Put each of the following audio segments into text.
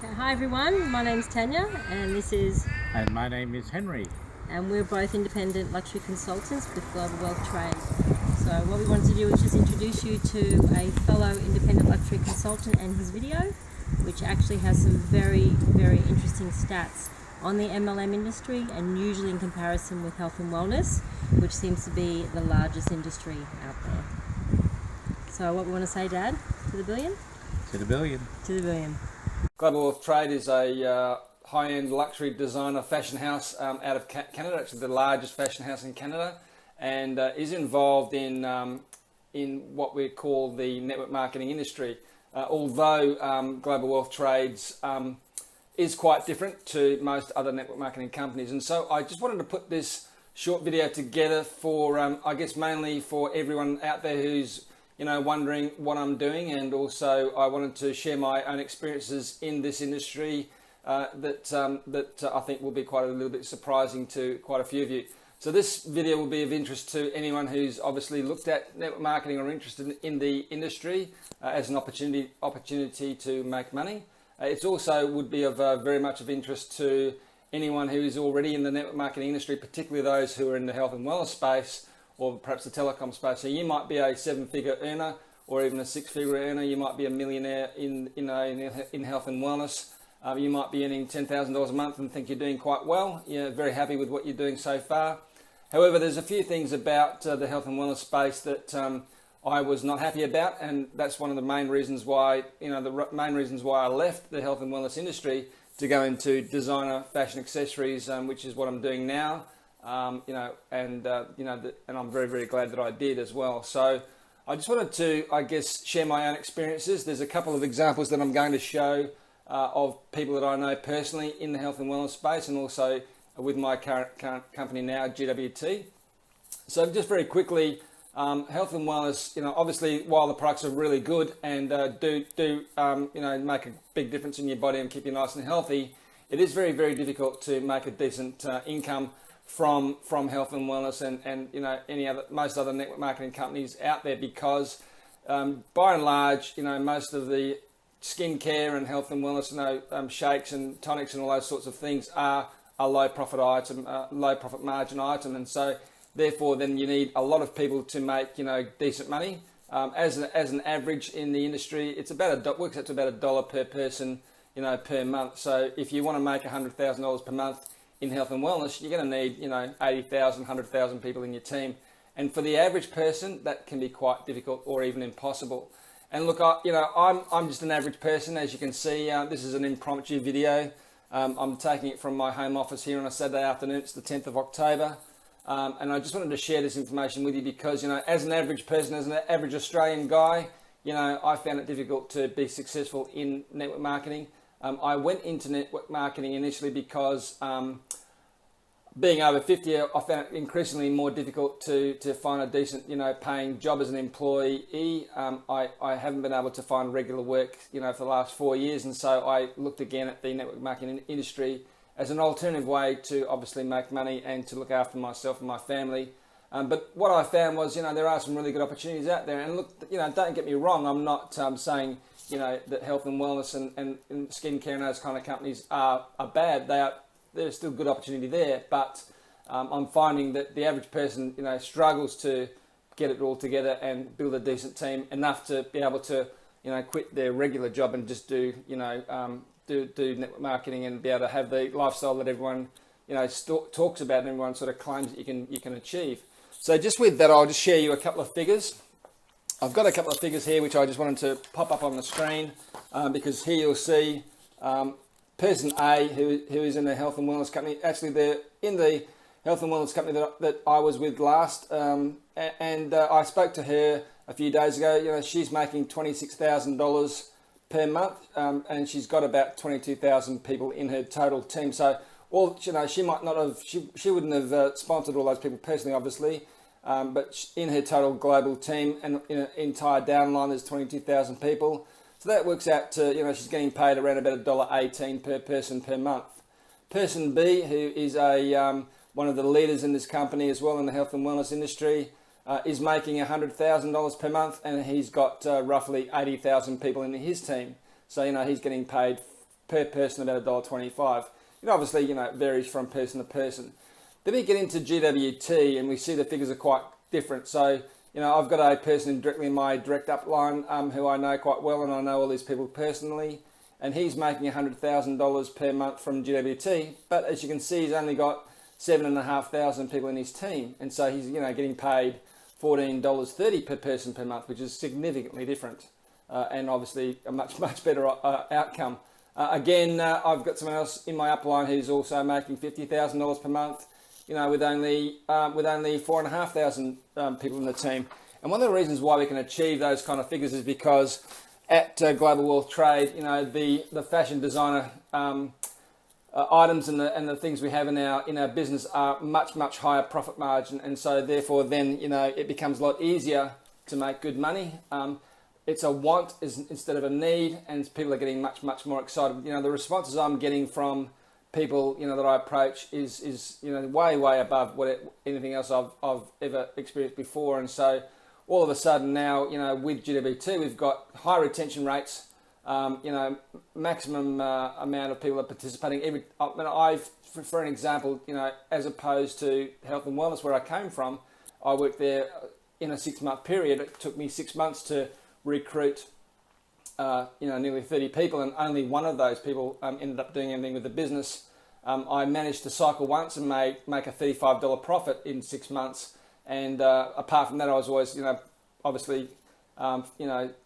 Hi everyone, my name's Tanya and this is... And my name is Henry. And we're both independent luxury consultants with Global Wealth Trade. So what we wanted to do is just introduce you to a fellow independent luxury consultant and his video, which actually has some very interesting stats on the MLM industry and usually in comparison with health and wellness, which seems to be the largest industry out there. So what we want to say, Dad, to the billion? To the billion. To the billion. Global Wealth Trade is a high-end luxury designer fashion house out of Canada, actually the largest fashion house in Canada, and is involved in what we call the network marketing industry. Although Global Wealth Trades is quite different to most other network marketing companies. And so I just wanted to put this short video together for, I guess, mainly for everyone out there who's wondering what I'm doing, and also I wanted to share my own experiences in this industry that I think will be quite a little bit surprising to quite a few of you. So this video will be of interest to anyone who's obviously looked at network marketing or interested in the industry as an opportunity to make money. It's also would be of very much of interest to anyone who is already in the network marketing industry, particularly those who are in the health and wellness space, or perhaps the telecom space. So you might be a seven-figure earner or even a six-figure earner. You might be a millionaire in health and wellness. You might be earning $10,000 a month and think you're doing quite well. You're very happy with what you're doing so far. However, there's a few things about the health and wellness space that I was not happy about, and that's one of the main reasons why, I left the health and wellness industry to go into designer fashion accessories, which is what I'm doing now. And I'm very glad that I did as well. So I just wanted to, I guess, share my own experiences. There's a couple of examples that I'm going to show of people that I know personally in the health and wellness space, and also with my current company now, GWT. So just very quickly, health and wellness, obviously while the products are really good and do make a big difference in your body and keep you nice and healthy, it is very difficult to make a decent income from health and wellness and most other network marketing companies out there, because by and large, most of the skincare and health and wellness, shakes and tonics and all those sorts of things are a low profit item, low profit margin item, and so therefore then you need a lot of people to make decent money. As an average in the industry, it's works out to about $1 per person per month. So if you want to make $100,000 per month in health and wellness, you're going to need 80,000, 100,000 people in your team, and for the average person that can be quite difficult or even impossible. And look, I'm just an average person, as you can see. This is an impromptu video. I'm taking it from my home office here on a Saturday afternoon. It's the 10th of October, and I just wanted to share this information with you because as an average person, as an average Australian guy, I found it difficult to be successful in network marketing. I went into network marketing initially because being over 50, I found it increasingly more difficult to find a decent, paying job as an employee. I haven't been able to find regular work, for the last 4 years, and so I looked again at the network marketing industry as an alternative way to obviously make money and to look after myself and my family. But what I found was, there are some really good opportunities out there. And look, don't get me wrong, I'm not saying that health and wellness and skincare and those kind of companies are bad. There's still good opportunity there, but I'm finding that the average person, struggles to get it all together and build a decent team enough to be able to, quit their regular job and just do network marketing and be able to have the lifestyle that everyone, talks about and everyone sort of claims that you can achieve. So just with that, I'll just share you a couple of figures. I've got a couple of figures here which I just wanted to pop up on the screen because here you'll see person A who is in the health and wellness company. Actually, they're in the health and wellness company that I was with last, and I spoke to her a few days ago. She's making $26,000 per month, and she's got about 22,000 people in her total team. So, she might not have, she wouldn't have sponsored all those people personally, obviously. But in her total global team and in an entire downline, there's 22,000 people. So that works out to, she's getting paid around about $1.18 per person per month. Person B, who is one of the leaders in this company as well in the health and wellness industry, is making $100,000 per month, and he's got roughly 80,000 people in his team. So, he's getting paid per person about $1.25. It obviously, it varies from person to person. Then we get into GWT and we see the figures are quite different. So, I've got a person directly in my direct upline who I know quite well, and I know all these people personally, and he's making $100,000 per month from GWT. But as you can see, he's only got 7,500 people in his team, and so he's getting paid $14.30 per person per month, which is significantly different, and obviously a much better outcome. Again, I've got someone else in my upline who's also making $50,000 per month, with only 4,500 people in the team. And one of the reasons why we can achieve those kind of figures is because at Global Wealth Trade, the fashion designer items and the things we have in our business are much higher profit margin, and so therefore then it becomes a lot easier to make good money. It's a want instead of a need, and people are getting much more excited. The responses I'm getting from people that I approach is way above anything else I've ever experienced before. And so all of a sudden now with GWT we've got high retention rates. Maximum amount of people are participating. For an example, as opposed to health and wellness where I came from, I worked there in a 6-month period. It took me 6 months to recruit, nearly 30 people, and only one of those people ended up doing anything with the business. I managed to cycle once and make a $35 profit in 6 months. And apart from that, I was always, obviously,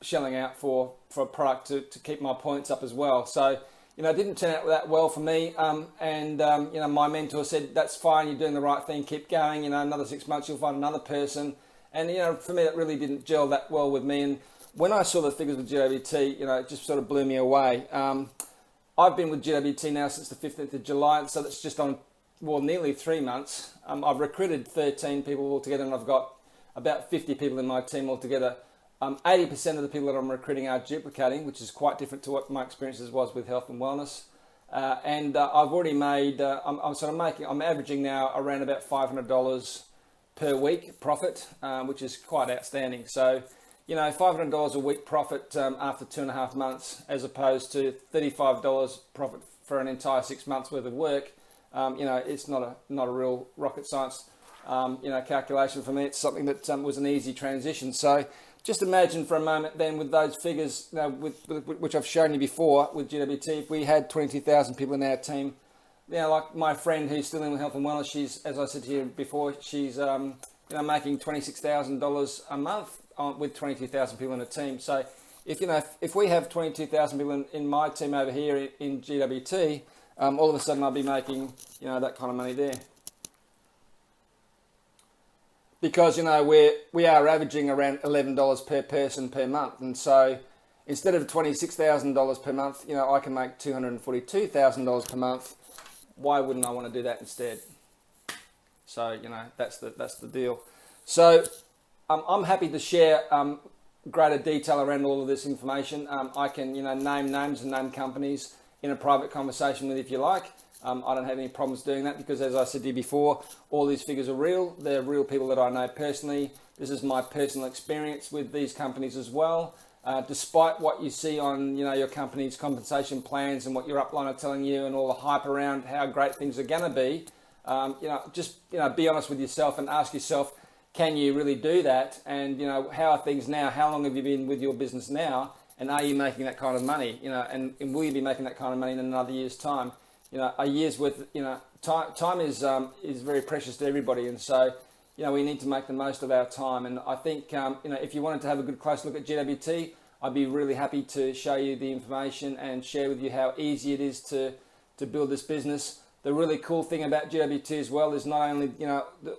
shelling out for a product to keep my points up as well. So, it didn't turn out that well for me. My mentor said, that's fine, you're doing the right thing, keep going, another 6 months, you'll find another person. And, for me, that really didn't gel that well with me. And when I saw the figures with GWT, it just sort of blew me away. I've been with GWT now since the 15th of July, so that's just on, nearly 3 months. I've recruited 13 people altogether, and I've got about 50 people in my team altogether. 80% of the people that I'm recruiting are duplicating, which is quite different to what my experiences was with health and wellness. I've already made, I'm averaging now around about $500 per week profit, which is quite outstanding. So, $500 a week profit after 2.5 months, as opposed to $35 profit for an entire 6 months worth of work. It's not a real rocket science, calculation for me. It's something that was an easy transition. So just imagine for a moment then with those figures, which I've shown you before with GWT, if we had 22,000 people in our team, like my friend who's still in health and wellness, she's, as I said to you before, she's making $26,000 a month with 22,000 people in a team. So if we have 22,000 people in my team over here in GWT, all of a sudden I'll be making that kind of money there. Because we are averaging around $11 per person per month, and so instead of $26,000 per month, I can make $242,000 per month. Why wouldn't I want to do that instead? So that's the deal. So I'm happy to share greater detail around all of this information. I can name names and name companies in a private conversation with you if you like. I don't have any problems doing that because, as I said to you before, all these figures are real. They're real people that I know personally. This is my personal experience with these companies as well. Despite what you see on your company's compensation plans and what your upline are telling you and all the hype around how great things are going to be, just be honest with yourself and ask yourself, can you really do that? And how are things now? How long have you been with your business now? And are you making that kind of money? And will you be making that kind of money in another year's time? A year's worth. Time is very precious to everybody, and so we need to make the most of our time. And I think if you wanted to have a good close look at GWT, I'd be really happy to show you the information and share with you how easy it is to build this business. The really cool thing about GWT as well is not only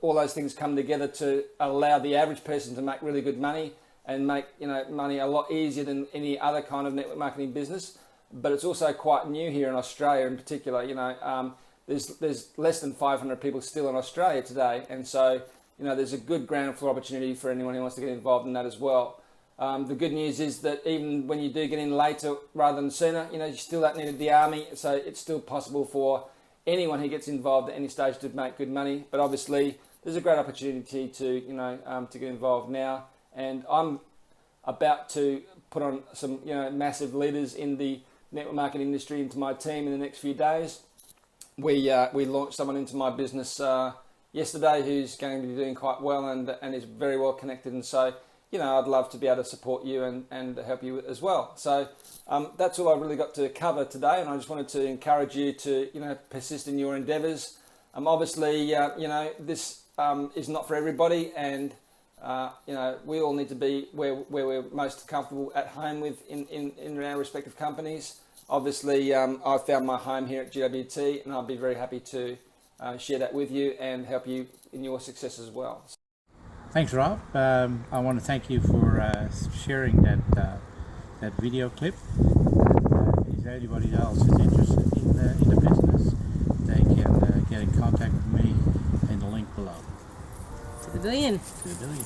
all those things come together to allow the average person to make really good money and make money a lot easier than any other kind of network marketing business, but it's also quite new here in Australia in particular. There's less than 500 people still in Australia today, and so there's a good ground floor opportunity for anyone who wants to get involved in that as well. The good news is that even when you do get in later rather than sooner, you still don't need the army, so it's still possible for anyone who gets involved at any stage to make good money. But obviously, there's a great opportunity to get involved now, and I'm about to put on some massive leaders in the network marketing industry into my team in the next few days. We launched someone into my business yesterday who's going to be doing quite well and is very well connected, and so I'd love to be able to support you and help you as well. So that's all I've really got to cover today, and I just wanted to encourage you to persist in your endeavours. Obviously this is not for everybody, and we all need to be where we're most comfortable at home with in our respective companies. Obviously, I've found my home here at GWT, and I'll be very happy to share that with you and help you in your success as well. Thanks, Rob. I want to thank you for sharing that video clip. If anybody else is interested in the business, they can get in contact with me in the link below. To the billion. To the billion.